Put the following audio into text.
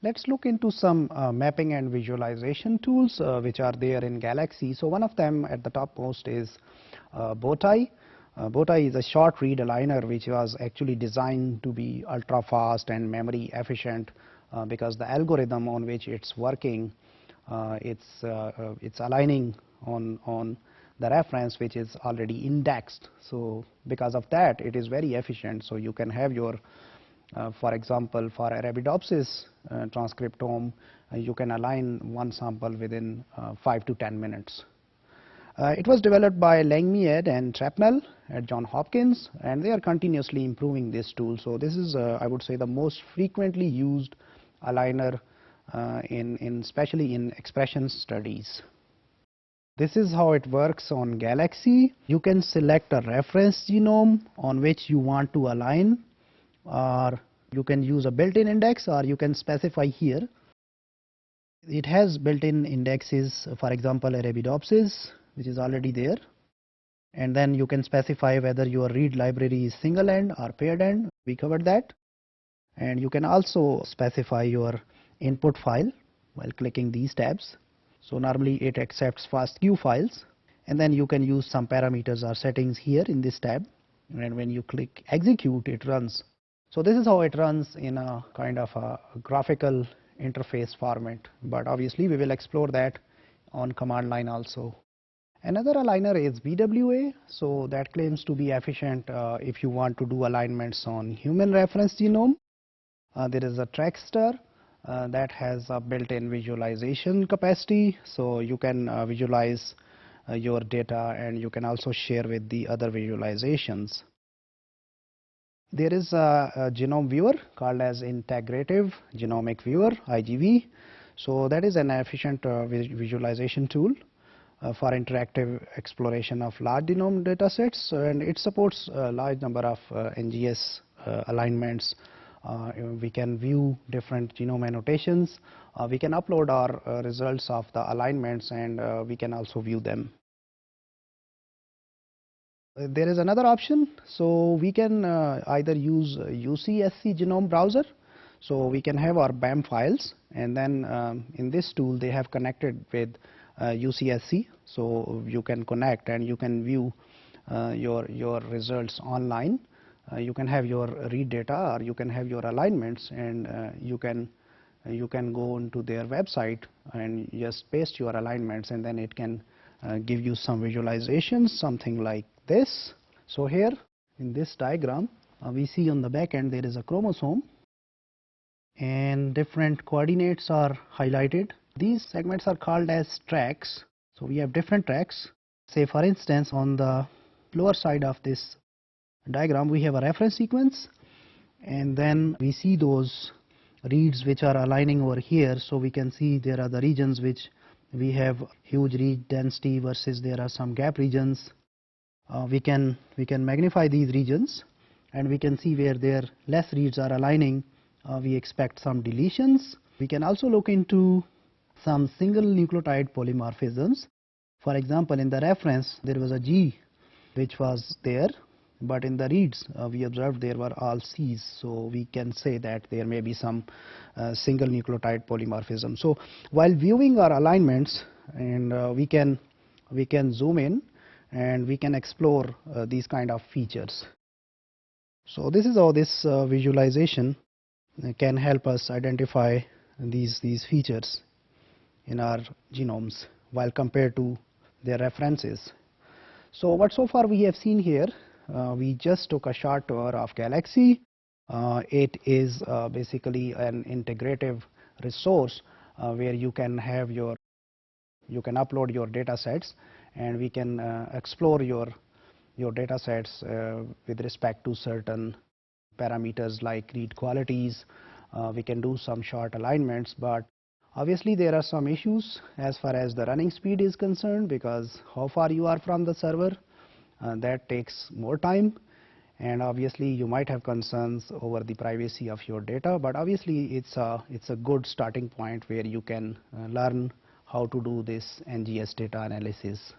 Let's look into some mapping and visualization tools which are there in Galaxy. So one of them at the topmost is Bowtie. Bowtie is a short read aligner which was actually designed to be ultra fast and memory efficient because the algorithm on which it's working, it's aligning on the reference which is already indexed. So because of that, it is very efficient. So you can have your for example, for Arabidopsis transcriptome, you can align one sample within 5 to 10 minutes. It was developed by Langmuir and Trapnell at Johns Hopkins, and they are continuously improving this tool. So this is, I would say, the most frequently used aligner especially in expression studies. This is how it works on Galaxy. You can select a reference genome on which you want to align, or you can use a built-in index, or you can specify here. It has built-in indexes, for example Arabidopsis, which is already there, and then you can specify whether your read library is single end or paired end. We covered that. And you can also specify your input file while clicking these tabs. So normally it accepts FASTQ files, and then you can use some parameters or settings here in this tab, and when you click execute, it runs. So this is how it runs in a kind of a graphical interface format, but obviously we will explore that on command line also. Another aligner is BWA, so that claims to be efficient if you want to do alignments on human reference genome. There is a Trackstar that has a built-in visualization capacity, so you can visualize your data, and you can also share with the other visualizations. There is a genome viewer called as Integrative Genomic Viewer, IGV. So that is an efficient visualization tool for interactive exploration of large genome data sets, and it supports a large number of NGS alignments. We can view different genome annotations. We can upload our results of the alignments, and we can also view them. There is another option, so we can either use UCSC genome browser, so we can have our BAM files, and then in this tool they have connected with UCSC, so you can connect and you can view your results online. You can have your read data, or you can have your alignments, and you can go into their website and just paste your alignments, and then it can give you some visualizations, something like this. So here in this diagram we see on the back end there is a chromosome, and different coordinates are highlighted. These segments are called as tracks. So we have different tracks. Say for instance, on the lower side of this diagram we have a reference sequence, and then we see those reads which are aligning over here. So we can see there are the regions which we have huge read density versus there are some gap regions. We can magnify these regions, and we can see where there less reads are aligning, we expect some deletions. We can also look into some single nucleotide polymorphisms. For example, in the reference there was a G which was there, but in the reads we observed there were all C's, so we can say that there may be some single nucleotide polymorphism. So while viewing our alignments, and we can zoom in and we can explore these kind of features. So this is how this visualization can help us identify these features in our genomes while compared to their references. So what so far we have seen here, we just took a short tour of Galaxy. It is basically an integrative resource where you can upload your data sets, and we can explore your data sets with respect to certain parameters like read qualities. We can do some short alignments, but obviously there are some issues as far as the running speed is concerned, because how far you are from the server, that takes more time, and obviously you might have concerns over the privacy of your data, but obviously it's a good starting point where you can learn how to do this NGS data analysis.